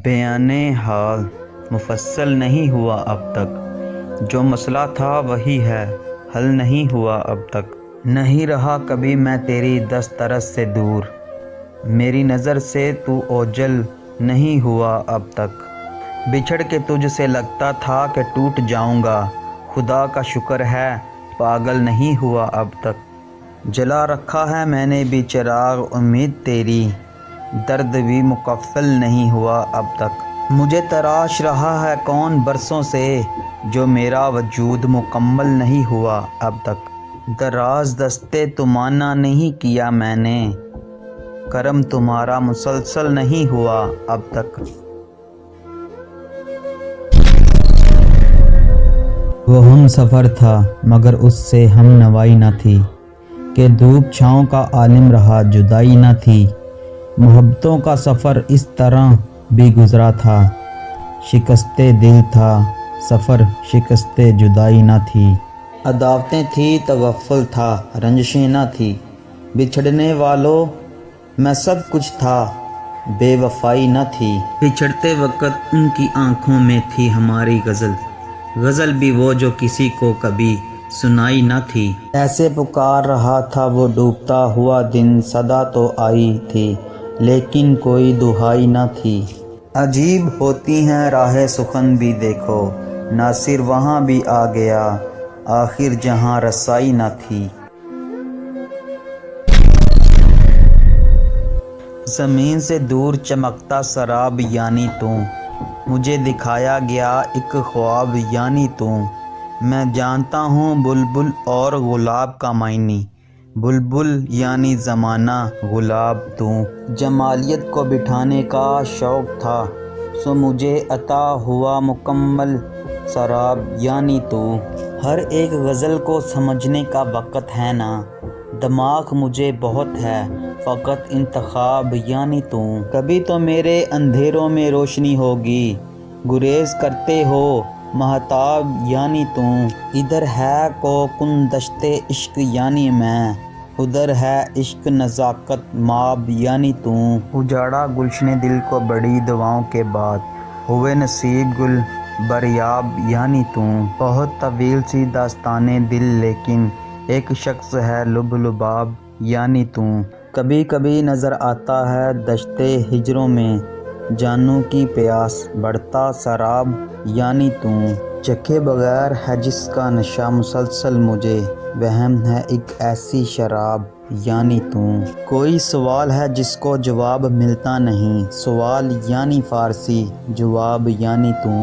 بیان حال مفصل نہیں ہوا اب تک، جو مسئلہ تھا وہی ہے، حل نہیں ہوا اب تک۔ نہیں رہا کبھی میں تیری دسترس سے دور، میری نظر سے تو اوجھل نہیں ہوا اب تک۔ بچھڑ کے تجھ سے لگتا تھا کہ ٹوٹ جاؤں گا، خدا کا شکر ہے پاگل نہیں ہوا اب تک۔ جلا رکھا ہے میں نے بھی چراغ امید تیری، درد بھی مکفل نہیں ہوا اب تک۔ مجھے تراش رہا ہے کون برسوں سے، جو میرا وجود مکمل نہیں ہوا اب تک۔ دراز دستے تمہارا نہیں کیا میں نے، کرم تمہارا مسلسل نہیں ہوا اب تک۔ وہ ہم سفر تھا مگر اس سے ہم نوائی نہ تھی، کہ دھوپ چھاؤں کا عالم رہا جدائی نہ تھی۔ محبتوں کا سفر اس طرح بھی گزرا تھا، شکست دل تھا سفر شکست جدائی نہ تھی۔ عداوتیں تھی تغفل تھا رنجشیں نہ تھی، بچھڑنے والوں میں سب کچھ تھا بے وفائی نہ تھی۔ بچھڑتے وقت ان کی آنکھوں میں تھی ہماری غزل، غزل بھی وہ جو کسی کو کبھی سنائی نہ تھی۔ ایسے پکار رہا تھا وہ ڈوبتا ہوا دن، صدا تو آئی تھی لیکن کوئی دہائی نہ تھی۔ عجیب ہوتی ہیں راہ سخن بھی دیکھو، ناصر وہاں بھی آ گیا آخر جہاں رسائی نہ تھی۔ زمین سے دور چمکتا سراب یعنی تو، مجھے دکھایا گیا ایک خواب یعنی تو۔ میں جانتا ہوں بلبل اور گلاب کا معنی، بلبل یعنی زمانہ گلاب تو۔ جمالیت کو بٹھانے کا شوق تھا سو مجھے عطا ہوا مکمل سراب یعنی تو۔ ہر ایک غزل کو سمجھنے کا وقت ہے نا، دماغ مجھے بہت ہے فقط انتخاب یعنی تو۔ کبھی تو میرے اندھیروں میں روشنی ہوگی، گریز کرتے ہو مہتاب یعنی تو۔ ادھر ہے کوکن دشت عشق یعنی میں، ادھر ہے عشق نزاکت ماب یعنی تو۔ اجاڑا گلشن دل کو بڑی دعاؤں کے بعد، ہوئے نصیب گل بریاب یعنی تو۔ بہت طویل سی داستان دل لیکن ایک شخص ہے لب لباب یعنی تو۔ کبھی کبھی نظر آتا ہے دشت ہجروں میں، جانوں کی پیاس بڑھتا سراب یعنی تو۔ چکھے بغیر ہے جس کا نشہ مسلسل مجھے، وہم ہے ایک ایسی شراب یعنی تو۔ کوئی سوال ہے جس کو جواب ملتا نہیں، سوال یعنی فارسی جواب یعنی تو۔